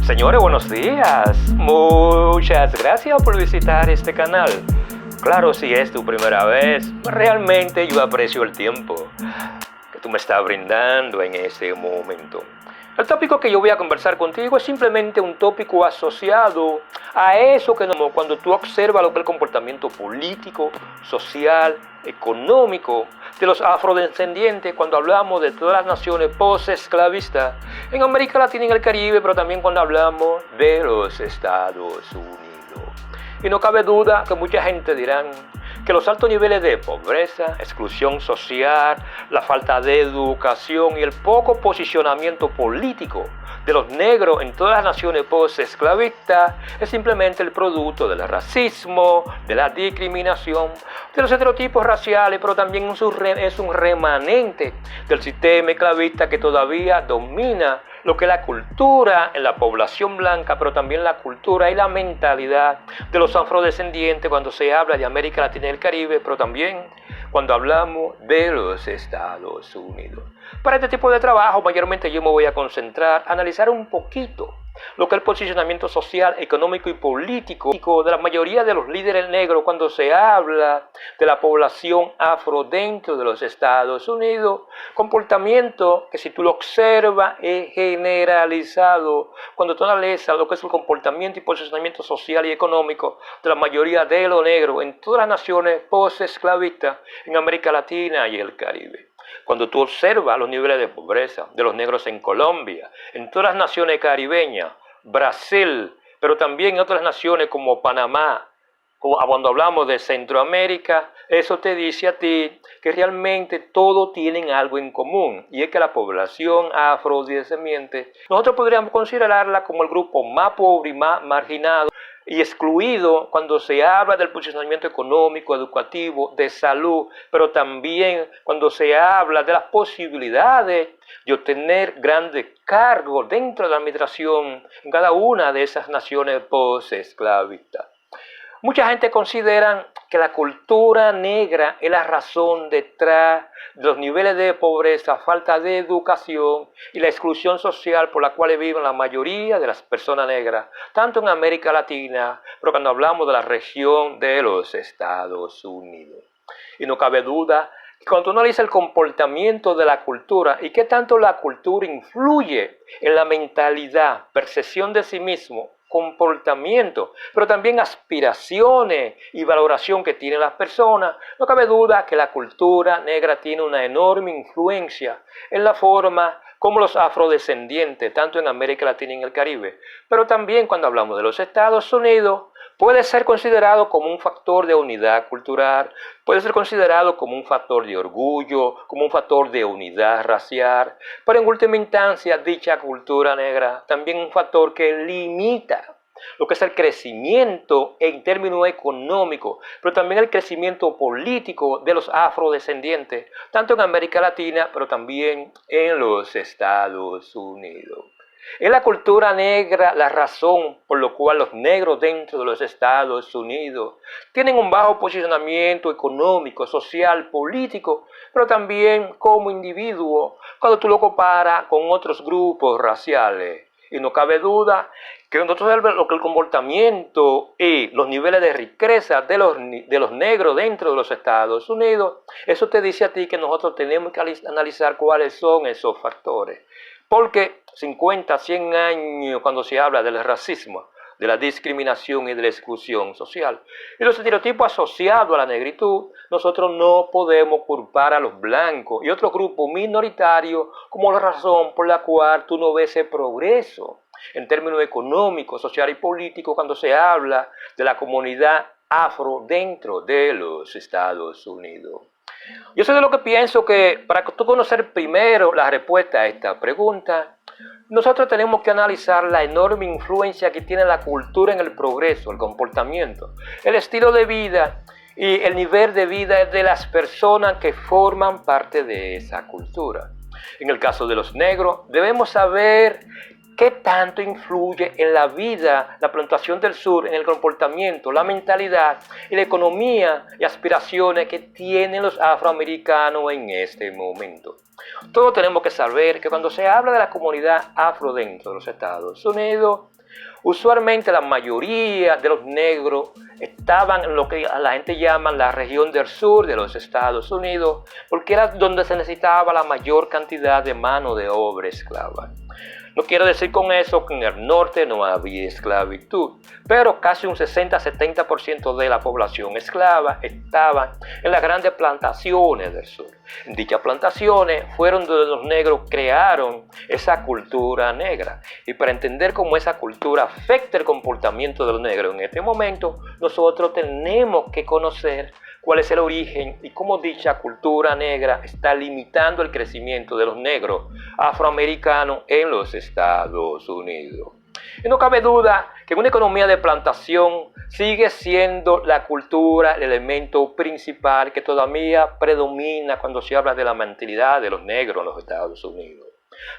Señores, buenos días. Muchas gracias por visitar este canal. Claro, si es tu primera vez, realmente yo aprecio el tiempo que tú me estás brindando en este momento. El tópico que yo voy a conversar contigo es simplemente un tópico asociado a eso que cuando tú observas lo que es el comportamiento político, social, económico de los afrodescendientes, cuando hablamos de todas las naciones post-esclavistas en América Latina y en el Caribe, pero también cuando hablamos de los Estados Unidos. Y no cabe duda que mucha gente dirán que los altos niveles de pobreza, exclusión social, la falta de educación y el poco posicionamiento político de los negros en todas las naciones post-esclavistas es simplemente el producto del racismo, de la discriminación, de los estereotipos raciales, pero también es un remanente del sistema esclavista que todavía domina lo que es la cultura en la población blanca, pero también la cultura y la mentalidad de los afrodescendientes cuando se habla de América Latina y el Caribe, pero también cuando hablamos de los Estados Unidos. Para este tipo de trabajo, mayormente yo me voy a concentrar a analizar un poquito lo que es el posicionamiento social, económico y político de la mayoría de los líderes negros cuando se habla de la población afro dentro de los Estados Unidos. Comportamiento que, si tú lo observas, es generalizado cuando tú analizas lo que es el comportamiento y posicionamiento social y económico de la mayoría de los negros en todas las naciones post-esclavistas en América Latina y el Caribe. Cuando tú observas los niveles de pobreza de los negros en Colombia, en todas las naciones caribeñas, Brasil, pero también en otras naciones como Panamá, cuando hablamos de Centroamérica, eso te dice a ti que realmente todos tienen algo en común, y es que la población afrodescendiente, nosotros podríamos considerarla como el grupo más pobre y más marginado y excluido cuando se habla del posicionamiento económico, educativo, de salud, pero también cuando se habla de las posibilidades de obtener grandes cargos dentro de la administración en cada una de esas naciones post-esclavistas. Mucha gente considera que la cultura negra es la razón detrás de los niveles de pobreza, falta de educación y la exclusión social por la cual viven la mayoría de las personas negras, tanto en América Latina, pero cuando hablamos de la región de los Estados Unidos. Y no cabe duda que cuando uno analiza el comportamiento de la cultura y qué tanto la cultura influye en la mentalidad, percepción de sí mismo, comportamiento, pero también aspiraciones y valoración que tienen las personas, no cabe duda que la cultura negra tiene una enorme influencia en la forma como los afrodescendientes, tanto en América Latina y en el Caribe, pero también cuando hablamos de los Estados Unidos, puede ser considerado como un factor de unidad cultural, puede ser considerado como un factor de orgullo, como un factor de unidad racial, pero en última instancia dicha cultura negra también un factor que limita lo que es el crecimiento en términos económicos, pero también el crecimiento político de los afrodescendientes, tanto en América Latina, pero también en los Estados Unidos. Es la cultura negra la razón por la cual los negros dentro de los Estados Unidos tienen un bajo posicionamiento económico, social, político, pero también como individuo cuando tú lo comparas con otros grupos raciales. Y no cabe duda que nosotros lo que el comportamiento y los niveles de riqueza de los negros dentro de los Estados Unidos, eso te dice a ti que nosotros tenemos que analizar cuáles son esos factores. Porque 50, 100 años cuando se habla del racismo, de la discriminación y de la exclusión social, y los estereotipos asociados a la negritud, nosotros no podemos culpar a los blancos y otros grupos minoritarios como la razón por la cual tú no ves ese progreso en términos económicos, social y políticos cuando se habla de la comunidad afro dentro de los Estados Unidos. Yo soy de lo que pienso que para tú conocer primero la respuesta a esta pregunta, nosotros tenemos que analizar la enorme influencia que tiene la cultura en el progreso, el comportamiento, el estilo de vida y el nivel de vida de las personas que forman parte de esa cultura. En el caso de los negros, debemos saber ¿Qué tanto influye en la vida, la plantación del sur, en el comportamiento, la mentalidad y la economía y aspiraciones que tienen los afroamericanos en este momento? Todos tenemos que saber que cuando se habla de la comunidad afro dentro de los Estados Unidos, usualmente la mayoría de los negros estaban en lo que la gente llama la región del sur de los Estados Unidos, porque era donde se necesitaba la mayor cantidad de mano de obra esclava. No quiero decir con eso que en el norte no había esclavitud, pero casi un 60-70% de la población esclava estaba en las grandes plantaciones del sur. En dichas plantaciones fueron donde los negros crearon esa cultura negra. Y para entender cómo esa cultura afecta el comportamiento de los negros en este momento, nosotros tenemos que conocer cuál es el origen y cómo dicha cultura negra está limitando el crecimiento de los negros afroamericanos en los Estados Unidos. Y no cabe duda que en una economía de plantación sigue siendo la cultura el elemento principal que todavía predomina cuando se habla de la mentalidad de los negros en los Estados Unidos.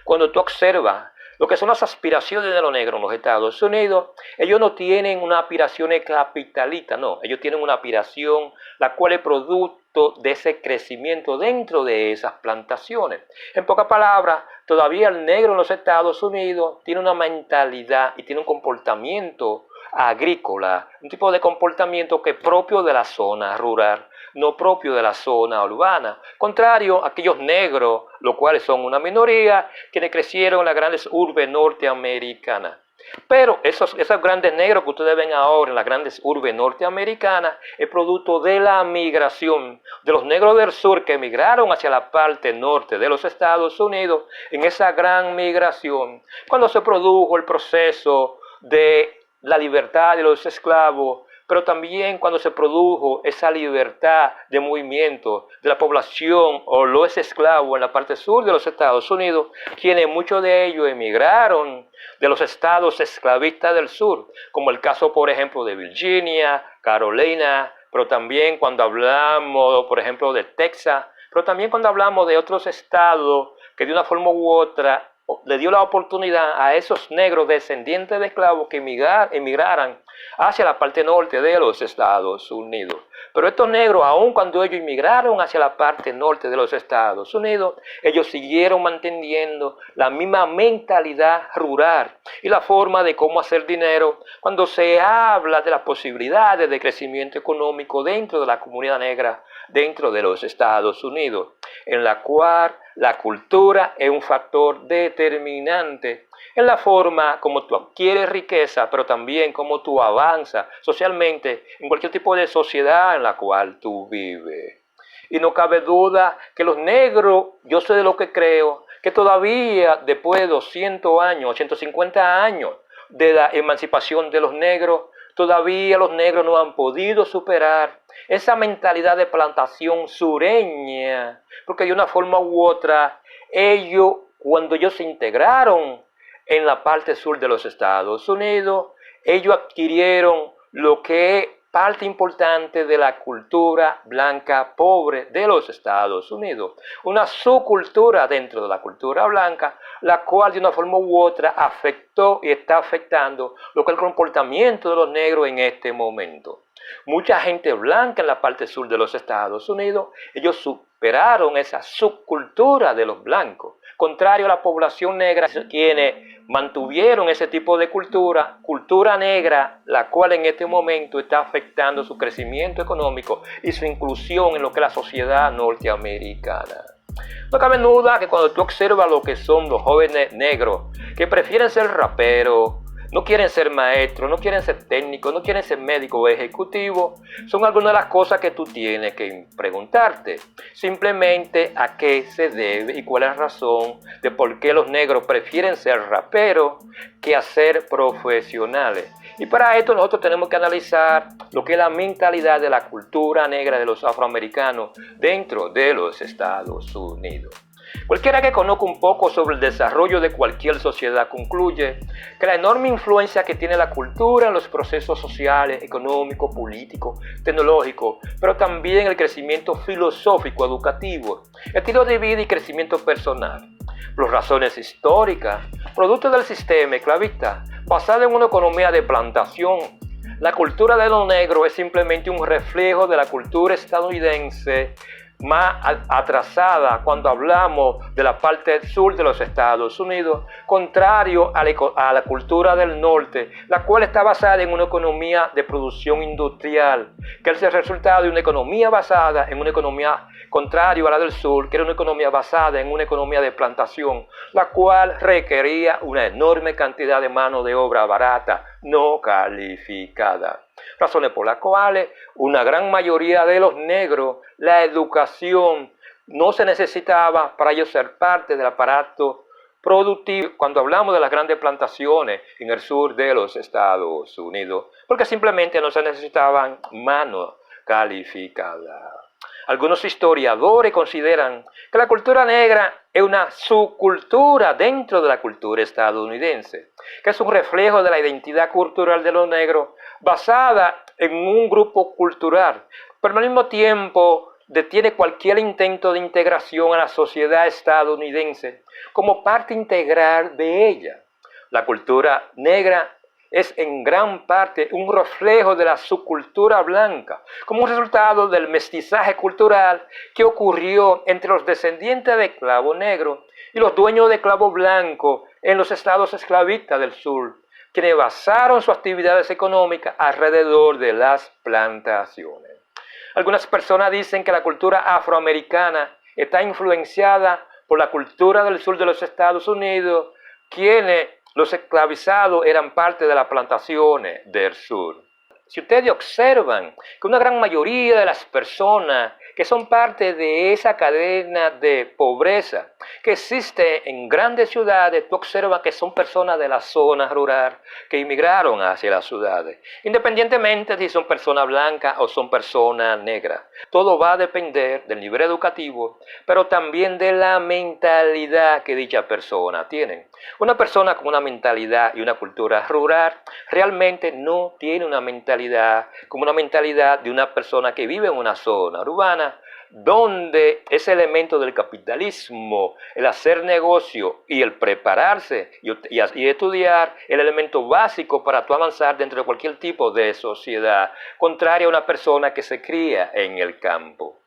Cuando tú observas lo que son las aspiraciones de los negros en los Estados Unidos, ellos no tienen una aspiración capitalista, no, ellos tienen una aspiración la cual es producto de ese crecimiento dentro de esas plantaciones. En pocas palabras, todavía el negro en los Estados Unidos tiene una mentalidad y tiene un comportamiento agrícola, un tipo de comportamiento que es propio de la zona rural, no propio de la zona urbana, contrario a aquellos negros, los cuales son una minoría, quienes crecieron en las grandes urbes norteamericanas. Pero esos grandes negros que ustedes ven ahora en las grandes urbes norteamericanas es producto de la migración de los negros del sur que emigraron hacia la parte norte de los Estados Unidos. En esa gran migración, cuando se produjo el proceso de la libertad de los esclavos, pero también cuando se produjo esa libertad de movimiento de la población o los esclavos en la parte sur de los Estados Unidos, quienes muchos de ellos emigraron de los estados esclavistas del sur, como el caso, por ejemplo, de Virginia, Carolina, pero también cuando hablamos, por ejemplo, de Texas, pero también cuando hablamos de otros estados que de una forma u otra le dio la oportunidad a esos negros descendientes de esclavos que emigraran hacia la parte norte de los Estados Unidos. Pero estos negros, aun cuando ellos emigraron hacia la parte norte de los Estados Unidos, ellos siguieron manteniendo la misma mentalidad rural y la forma de cómo hacer dinero cuando se habla de las posibilidades de crecimiento económico dentro de la comunidad negra dentro de los Estados Unidos, en la cual la cultura es un factor determinante en la forma como tú adquieres riqueza, pero también como tú avanzas socialmente en cualquier tipo de sociedad en la cual tú vives. Y no cabe duda que los negros, yo soy de lo que creo, que todavía después de 200 años, 150 años de la emancipación de los negros, todavía los negros no han podido superar esa mentalidad de plantación sureña, porque de una forma u otra, ellos, cuando ellos se integraron en la parte sur de los Estados Unidos, ellos adquirieron lo que es parte importante de la cultura blanca pobre de los Estados Unidos, una subcultura dentro de la cultura blanca, la cual de una forma u otra afectó y está afectando lo que es el comportamiento de los negros en este momento. Mucha gente blanca en la parte sur de los Estados Unidos, ellos superaron esa subcultura de los blancos, contrario a la población negra, quienes mantuvieron ese tipo de cultura negra, la cual en este momento está afectando su crecimiento económico y su inclusión en lo que es la sociedad norteamericana. No cabe duda que cuando tú observas lo que son los jóvenes negros, que prefieren ser raperos, no quieren ser maestros, no quieren ser técnicos, no quieren ser médicos o ejecutivos, son algunas de las cosas que tú tienes que preguntarte. Simplemente a qué se debe y cuál es la razón de por qué los negros prefieren ser raperos que a ser profesionales. Y para esto nosotros tenemos que analizar lo que es la mentalidad de la cultura negra de los afroamericanos dentro de los Estados Unidos. Cualquiera que conozca un poco sobre el desarrollo de cualquier sociedad concluye que la enorme influencia que tiene la cultura en los procesos sociales, económicos, políticos, tecnológicos, pero también el crecimiento filosófico, educativo, estilo de vida y crecimiento personal, por razones históricas, producto del sistema esclavista, basado en una economía de plantación. La cultura de los negros es simplemente un reflejo de la cultura estadounidense más atrasada cuando hablamos de la parte sur de los Estados Unidos, contrario a la cultura del norte, la cual está basada en una economía de producción industrial, que es el resultado de una economía basada en una economía contrario a la del sur, que era una economía basada en una economía de plantación, la cual requería una enorme cantidad de mano de obra barata, no calificada. Razones por las cuales una gran mayoría de los negros, la educación no se necesitaba para ellos ser parte del aparato productivo cuando hablamos de las grandes plantaciones en el sur de los Estados Unidos, porque simplemente no se necesitaban mano calificada. Algunos historiadores consideran que la cultura negra es una subcultura dentro de la cultura estadounidense, que es un reflejo de la identidad cultural de los negros basada en un grupo cultural, pero al mismo tiempo detiene cualquier intento de integración a la sociedad estadounidense como parte integral de ella. La cultura negra es en gran parte un reflejo de la subcultura blanca, como un resultado del mestizaje cultural que ocurrió entre los descendientes de esclavos negros y los dueños de esclavos blancos en los estados esclavistas del sur, quienes basaron sus actividades económicas alrededor de las plantaciones. Algunas personas dicen que la cultura afroamericana está influenciada por la cultura del sur de los Estados Unidos, quienes los esclavizados eran parte de las plantaciones del sur. Si ustedes observan que una gran mayoría de las personas que son parte de esa cadena de pobreza que existe en grandes ciudades, tú observas que son personas de la zona rural que inmigraron hacia las ciudades, independientemente si son personas blancas o son personas negras. Todo va a depender del nivel educativo, pero también de la mentalidad que dicha persona tiene. Una persona con una mentalidad y una cultura rural realmente no tiene una mentalidad como una mentalidad de una persona que vive en una zona urbana, donde ese elemento del capitalismo, el hacer negocio y el prepararse y estudiar, el elemento básico para tú avanzar dentro de cualquier tipo de sociedad, contrario a una persona que se cría en el campo.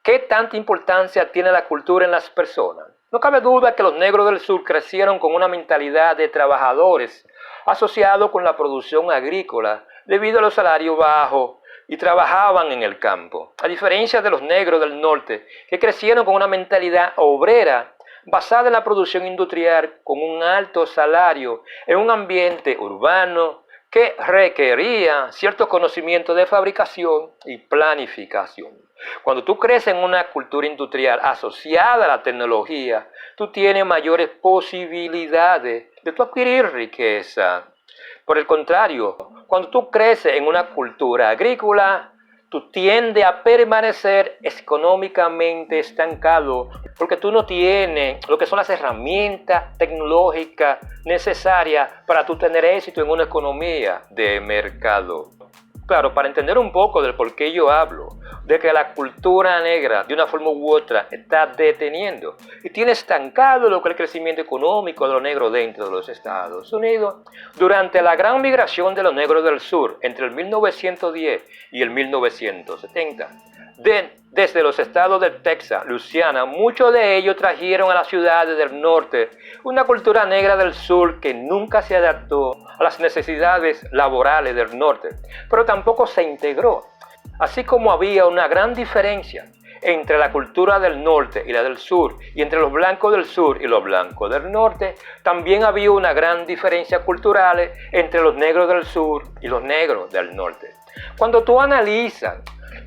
¿Qué tanta importancia tiene la cultura en las personas? No cabe duda que los negros del sur crecieron con una mentalidad de trabajadores asociado con la producción agrícola debido a los salarios bajos y trabajaban en el campo, a diferencia de los negros del norte que crecieron con una mentalidad obrera basada en la producción industrial con un alto salario en un ambiente urbano que requería ciertos conocimientos de fabricación y planificación. Cuando tú creces en una cultura industrial asociada a la tecnología, tú tienes mayores posibilidades de tú adquirir riqueza. Por el contrario, cuando tú creces en una cultura agrícola, tú tiendes a permanecer económicamente estancado porque tú no tienes lo que son las herramientas tecnológicas necesarias para tú tener éxito en una economía de mercado. Claro, para entender un poco del por qué yo hablo de que la cultura negra de una forma u otra está deteniendo y tiene estancado lo que es el crecimiento económico de los negros dentro de los Estados Unidos. Durante la gran migración de los negros del sur entre el 1910 y el 1970, desde los estados de Texas, Luisiana, muchos de ellos trajeron a las ciudades del norte una cultura negra del sur que nunca se adaptó a las necesidades laborales del norte, pero tampoco se integró. Así como había una gran diferencia entre la cultura del norte y la del sur, y entre los blancos del sur y los blancos del norte, también había una gran diferencia cultural entre los negros del sur y los negros del norte. Cuando tú analizas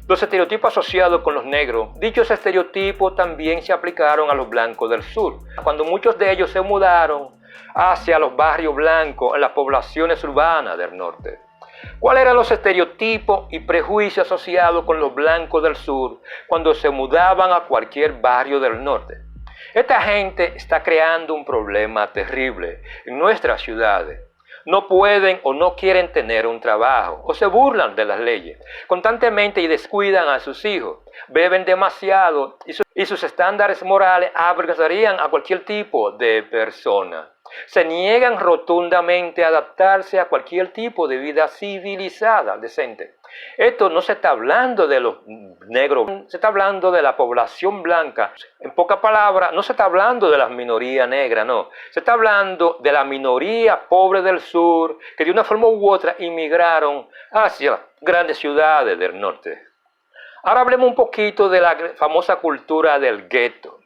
los estereotipos asociados con los negros, dichos estereotipos también se aplicaron a los blancos del sur, cuando muchos de ellos se mudaron hacia los barrios blancos en las poblaciones urbanas del norte. ¿Cuáles eran los estereotipos y prejuicios asociados con los blancos del sur cuando se mudaban a cualquier barrio del norte? Esta gente está creando un problema terrible en nuestras ciudades. No pueden o no quieren tener un trabajo o se burlan de las leyes constantemente y descuidan a sus hijos. Beben demasiado y sus estándares morales avergonzarían a cualquier tipo de persona. Se niegan rotundamente a adaptarse a cualquier tipo de vida civilizada, decente. Esto no se está hablando de los negros, se está hablando de la población blanca. En pocas palabras, no se está hablando de las minorías negras, no. Se está hablando de la minoría pobre del sur que de una forma u otra inmigraron hacia las grandes ciudades del norte. Ahora hablemos un poquito de la famosa cultura del gueto,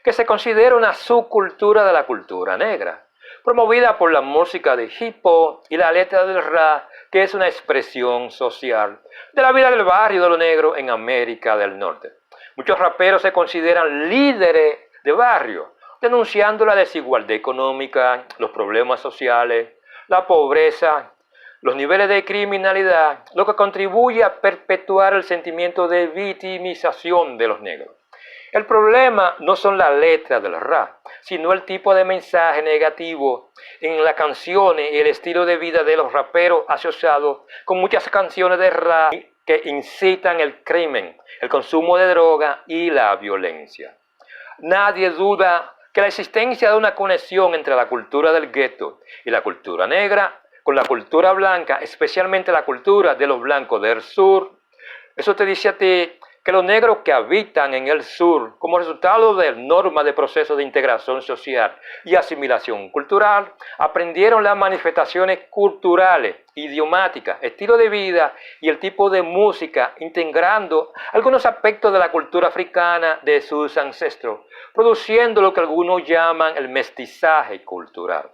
que se considera una subcultura de la cultura negra, promovida por la música de hip hop y la letra del rap, que es una expresión social de la vida del barrio de los negros en América del Norte. Muchos raperos se consideran líderes de barrio, denunciando la desigualdad económica, los problemas sociales, la pobreza, los niveles de criminalidad, lo que contribuye a perpetuar el sentimiento de victimización de los negros. El problema no son las letras del rap, sino el tipo de mensaje negativo en las canciones y el estilo de vida de los raperos asociados con muchas canciones de rap que incitan el crimen, el consumo de droga y la violencia. Nadie duda que la existencia de una conexión entre la cultura del gueto y la cultura negra con la cultura blanca, especialmente la cultura de los blancos del sur. Eso te dice a ti que los negros que habitan en el sur, como resultado de normas de procesos de integración social y asimilación cultural, aprendieron las manifestaciones culturales, idiomáticas, estilo de vida y el tipo de música, integrando algunos aspectos de la cultura africana de sus ancestros, produciendo lo que algunos llaman el mestizaje cultural.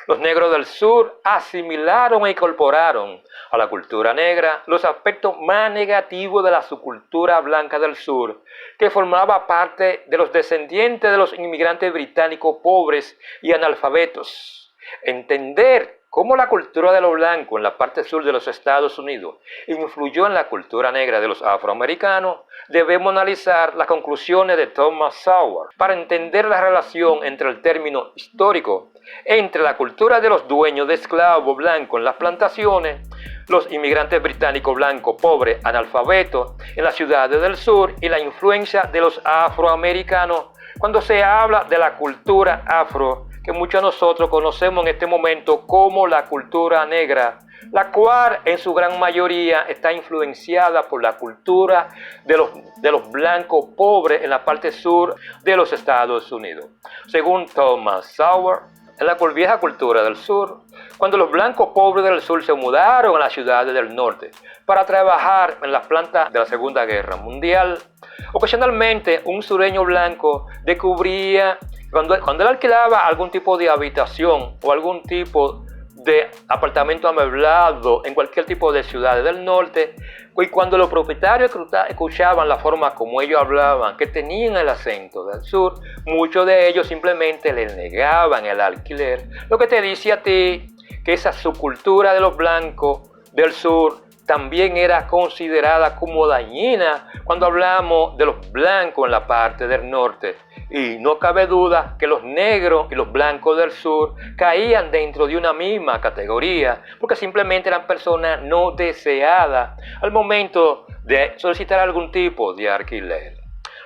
Los negros del sur asimilaron e incorporaron a la cultura negra los aspectos más negativos de la subcultura blanca del sur, que formaba parte de los descendientes de los inmigrantes británicos pobres y analfabetos. Entender cómo la cultura de los blancos en la parte sur de los Estados Unidos influyó en la cultura negra de los afroamericanos, debemos analizar las conclusiones de Thomas Sowell para entender la relación entre el término histórico entre la cultura de los dueños de esclavos blancos en las plantaciones, los inmigrantes británicos blancos pobres analfabetos en las ciudades del sur y la influencia de los afroamericanos cuando se habla de la cultura afro, que muchos de nosotros conocemos en este momento como la cultura negra, la cual en su gran mayoría está influenciada por la cultura de los blancos pobres en la parte sur de los Estados Unidos. Según Thomas Sowell, en la vieja cultura del sur, cuando los blancos pobres del sur se mudaron a las ciudades del norte para trabajar en las plantas de la Segunda Guerra Mundial, ocasionalmente un sureño blanco descubría, cuando él alquilaba algún tipo de habitación o algún tipo de apartamento amueblado en cualquier tipo de ciudades del norte, y cuando los propietarios escuchaban la forma como ellos hablaban, que tenían el acento del sur, muchos de ellos simplemente les negaban el alquiler, lo que te dice a ti que esa subcultura de los blancos del sur también era considerada como dañina cuando hablamos de los blancos en la parte del norte. Y no cabe duda que los negros y los blancos del sur caían dentro de una misma categoría, porque simplemente eran personas no deseadas al momento de solicitar algún tipo de alquiler.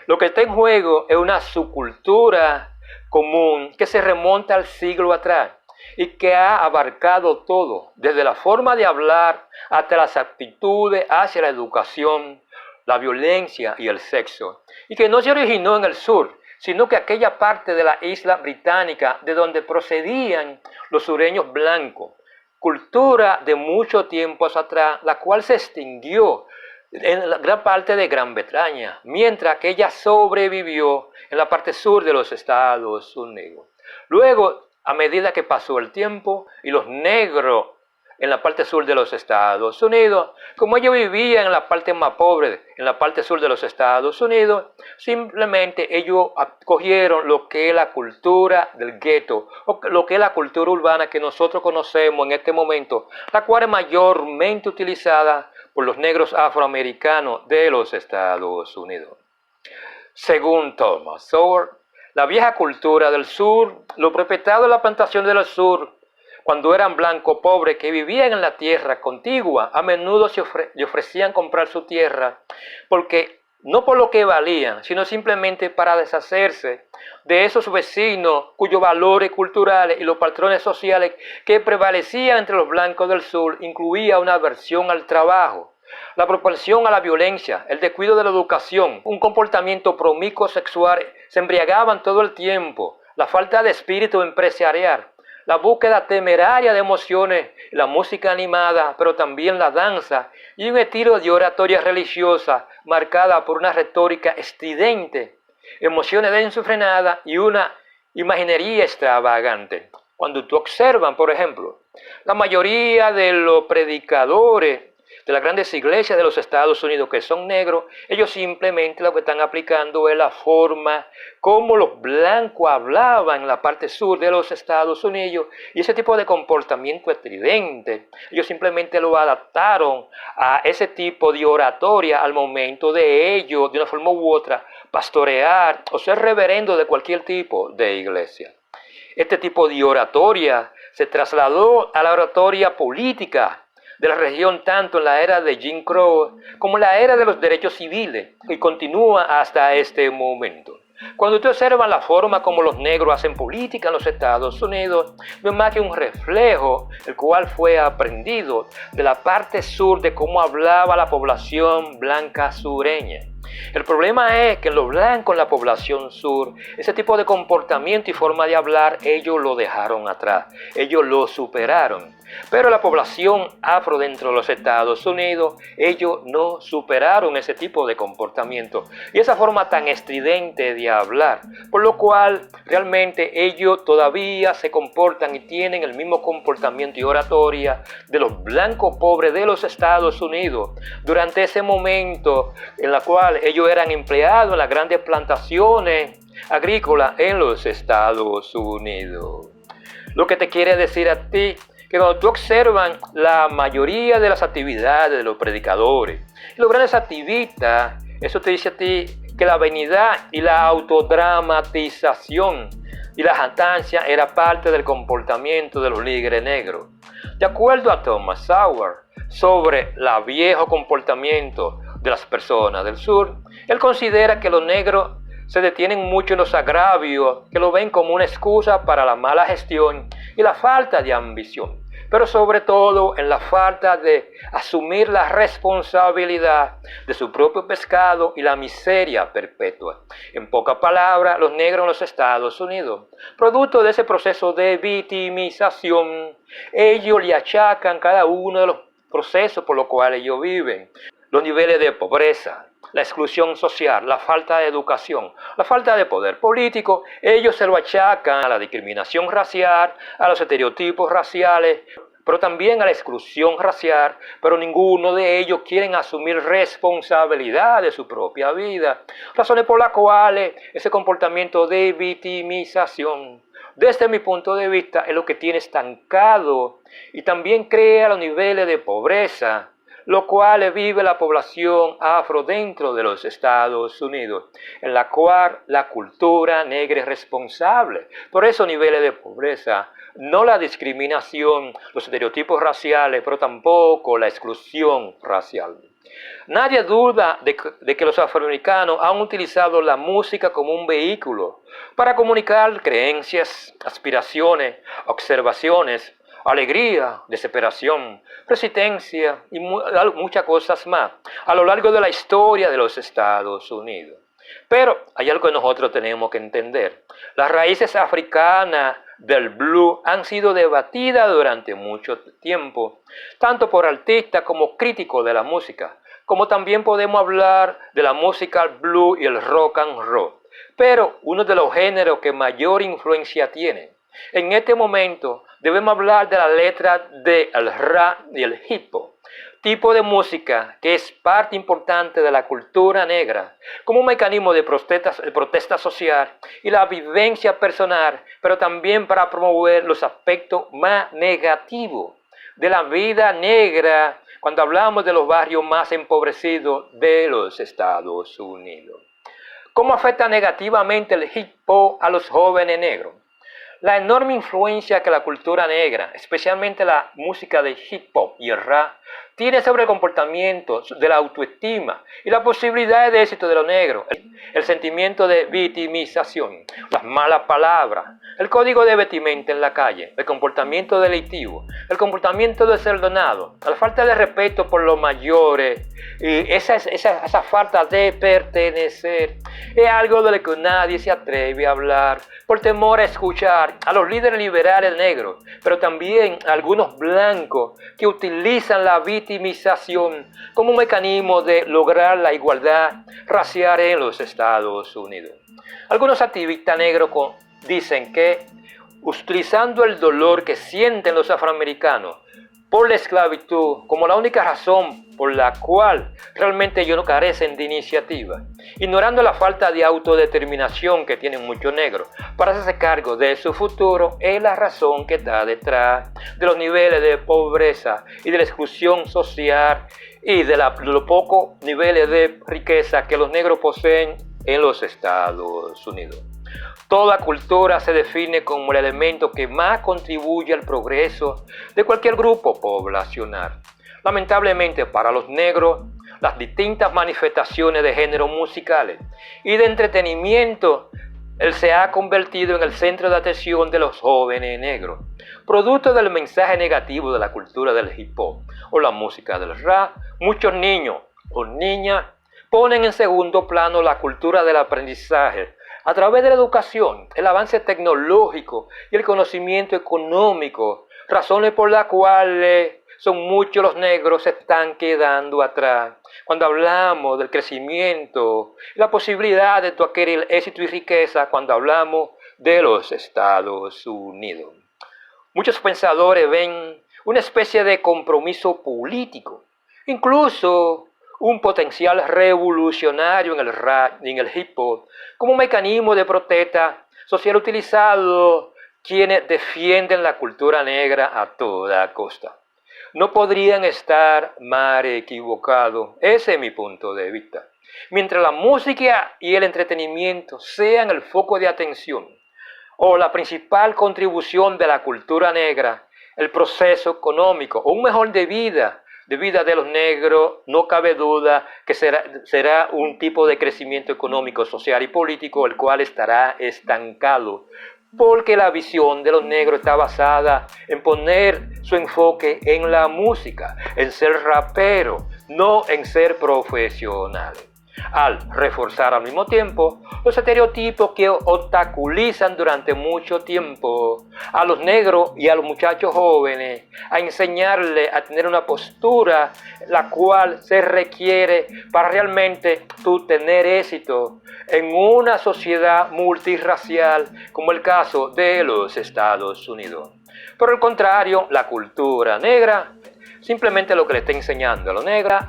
Lo que está en juego es una subcultura común que se remonta al siglo atrás y que ha abarcado todo, desde la forma de hablar hasta las actitudes hacia la educación, la violencia y el sexo, y que no se originó en el sur, sino que aquella parte de la isla británica de donde procedían los sureños blancos, cultura de mucho tiempo atrás, la cual se extinguió en la gran parte de Gran Bretaña, mientras que ella sobrevivió en la parte sur de los Estados Unidos. Luego, a medida que pasó el tiempo y los negros en la parte sur de los Estados Unidos, como ellos vivían en la parte más pobre, en la parte sur de los Estados Unidos, simplemente ellos cogieron lo que es la cultura del gueto, o lo que es la cultura urbana que nosotros conocemos en este momento, la cual es mayormente utilizada por los negros afroamericanos de los Estados Unidos. Según Thomas Sowell, La vieja cultura del sur, los propietarios de la plantación del sur, cuando eran blancos pobres que vivían en la tierra contigua, a menudo le ofrecían comprar su tierra, porque no por lo que valían, sino simplemente para deshacerse de esos vecinos cuyos valores culturales y los patrones sociales que prevalecían entre los blancos del sur incluía una aversión al trabajo, la propensión a la violencia, el descuido de la educación, un comportamiento promiscuo sexual, se embriagaban todo el tiempo, la falta de espíritu empresarial, la búsqueda temeraria de emociones, la música animada, pero también la danza y un estilo de oratoria religiosa marcada por una retórica estridente, emociones desenfrenadas y una imaginería extravagante. Cuando tú observas, por ejemplo, la mayoría de los predicadores de las grandes iglesias de los Estados Unidos que son negros, ellos simplemente lo que están aplicando es la forma como los blancos hablaban en la parte sur de los Estados Unidos, y ese tipo de comportamiento estridente, ellos simplemente lo adaptaron a ese tipo de oratoria al momento de ellos, de una forma u otra, pastorear o ser reverendo de cualquier tipo de iglesia. Este tipo de oratoria se trasladó a la oratoria política de la región tanto en la era de Jim Crow como en la era de los derechos civiles, y continúa hasta este momento. Cuando usted observa la forma como los negros hacen política en los Estados Unidos, no es más que un reflejo, el cual fue aprendido de la parte sur de cómo hablaba la población blanca sureña. El problema es que los blancos en la población sur, ese tipo de comportamiento y forma de hablar, ellos lo dejaron atrás, ellos lo superaron. Pero la población afro dentro de los Estados Unidos, ellos no superaron ese tipo de comportamiento y esa forma tan estridente de hablar, por lo cual realmente ellos todavía se comportan y tienen el mismo comportamiento y oratoria de los blancos pobres de los Estados Unidos durante ese momento en la cual ellos eran empleados en las grandes plantaciones agrícolas en los Estados Unidos. Lo que te quiere decir a ti que cuando tú observas la mayoría de las actividades de los predicadores y los grandes activistas, eso te dice a ti que la vanidad y la autodramatización y la jactancia era parte del comportamiento de los líderes negros. De acuerdo a Thomas Sowell sobre el viejo comportamiento de las personas del sur, él considera que los negros se detienen mucho en los agravios, que lo ven como una excusa para la mala gestión y la falta de ambición, pero sobre todo en la falta de asumir la responsabilidad de su propio pecado y la miseria perpetua. En pocas palabras, los negros en los Estados Unidos, producto de ese proceso de victimización, ellos le achacan cada uno de los procesos por los cuales ellos viven, los niveles de pobreza, la exclusión social, la falta de educación, la falta de poder político, ellos se lo achacan a la discriminación racial, a los estereotipos raciales, pero también a la exclusión racial, pero ninguno de ellos quieren asumir responsabilidad de su propia vida, razones por las cuales ese comportamiento de victimización, desde mi punto de vista, es lo que tiene estancado y también crea los niveles de pobreza, lo cual vive la población afro dentro de los Estados Unidos, en la cual la cultura negra es responsable por esos niveles de pobreza, no la discriminación, los estereotipos raciales, pero tampoco la exclusión racial. Nadie duda de que los afroamericanos han utilizado la música como un vehículo para comunicar creencias, aspiraciones, observaciones, alegría, desesperación, resistencia y muchas cosas más a lo largo de la historia de los Estados Unidos. Pero hay algo que nosotros tenemos que entender. Las raíces africanas del blues han sido debatidas durante mucho tiempo, tanto por artistas como críticos de la música, como también podemos hablar de la música blues y el rock and roll. Pero uno de los géneros que mayor influencia tiene en este momento debemos hablar de la letra del rap y el hip hop, tipo de música que es parte importante de la cultura negra, como un mecanismo de protesta social y la vivencia personal, pero también para promover los aspectos más negativos de la vida negra cuando hablamos de los barrios más empobrecidos de los Estados Unidos. ¿Cómo afecta negativamente el hip hop a los jóvenes negros? La enorme influencia que la cultura negra, especialmente la música de hip hop y el rap, tiene sobre el comportamiento de la autoestima y la posibilidad de éxito de los negros, el sentimiento de victimización, las malas palabras, el código de vestimenta en la calle, el comportamiento delictivo, el comportamiento desordenado, la falta de respeto por los mayores, y esa falta de pertenecer, es algo de lo que nadie se atreve a hablar por temor a escuchar a los líderes liberales negros, pero también a algunos blancos que utilizan la victimización como un mecanismo de lograr la igualdad racial en los Estados Unidos. Algunos activistas negros dicen que utilizando el dolor que sienten los afroamericanos por la esclavitud como la única razón por la cual realmente ellos no carecen de iniciativa, ignorando la falta de autodeterminación que tienen muchos negros para hacerse cargo de su futuro, es la razón que está detrás de los niveles de pobreza y de la exclusión social y de los pocos niveles de riqueza que los negros poseen en los Estados Unidos. Toda cultura se define como el elemento que más contribuye al progreso de cualquier grupo poblacional. Lamentablemente para los negros, las distintas manifestaciones de género musicales y de entretenimiento se ha convertido en el centro de atención de los jóvenes negros. Producto del mensaje negativo de la cultura del hip hop o la música del rap, muchos niños o niñas ponen en segundo plano la cultura del aprendizaje a través de la educación, el avance tecnológico y el conocimiento económico, razones por las cuales son muchos los negros se están quedando atrás. Cuando hablamos del crecimiento, la posibilidad de adquirir éxito y riqueza, cuando hablamos de los Estados Unidos. Muchos pensadores ven una especie de compromiso político, incluso un potencial revolucionario en el rap y en el hip hop, como un mecanismo de protesta social utilizado quienes defienden la cultura negra a toda costa. No podrían estar más equivocados, ese es mi punto de vista. Mientras la música y el entretenimiento sean el foco de atención o la principal contribución de la cultura negra, el proceso económico o un mejor de vida de los negros, no cabe duda que será un tipo de crecimiento económico, social y político, el cual estará estancado, porque la visión de los negros está basada en poner su enfoque en la música, en ser rapero, no en ser profesionales. Al reforzar al mismo tiempo los estereotipos que obstaculizan durante mucho tiempo a los negros y a los muchachos jóvenes, a enseñarles a tener una postura la cual se requiere para realmente tú tener éxito en una sociedad multirracial como el caso de los Estados Unidos. Por el contrario, la cultura negra simplemente lo que le está enseñando a los negros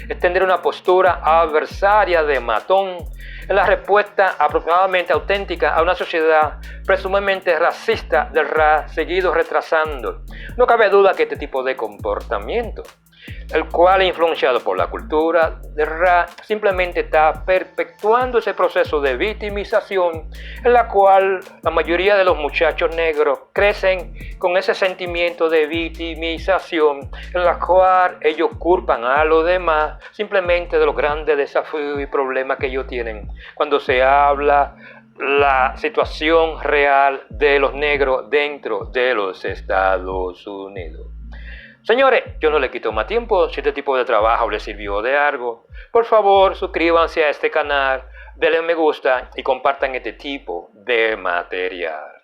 es tener una postura adversaria de matón en la respuesta aproximadamente auténtica a una sociedad presumiblemente racista del rap seguido retrasando. No cabe duda que este tipo de comportamiento, el cual es influenciado por la cultura del rap, simplemente está perpetuando ese proceso de victimización en la cual la mayoría de los muchachos negros crecen con ese sentimiento de victimización en la cual ellos culpan a los demás simplemente de los grandes desafíos y problemas que ellos tienen cuando se habla la situación real de los negros dentro de los Estados Unidos. Señores, yo no le quito más tiempo. Si este tipo de trabajo les sirvió de algo, por favor suscríbanse a este canal, denle me gusta y compartan este tipo de material.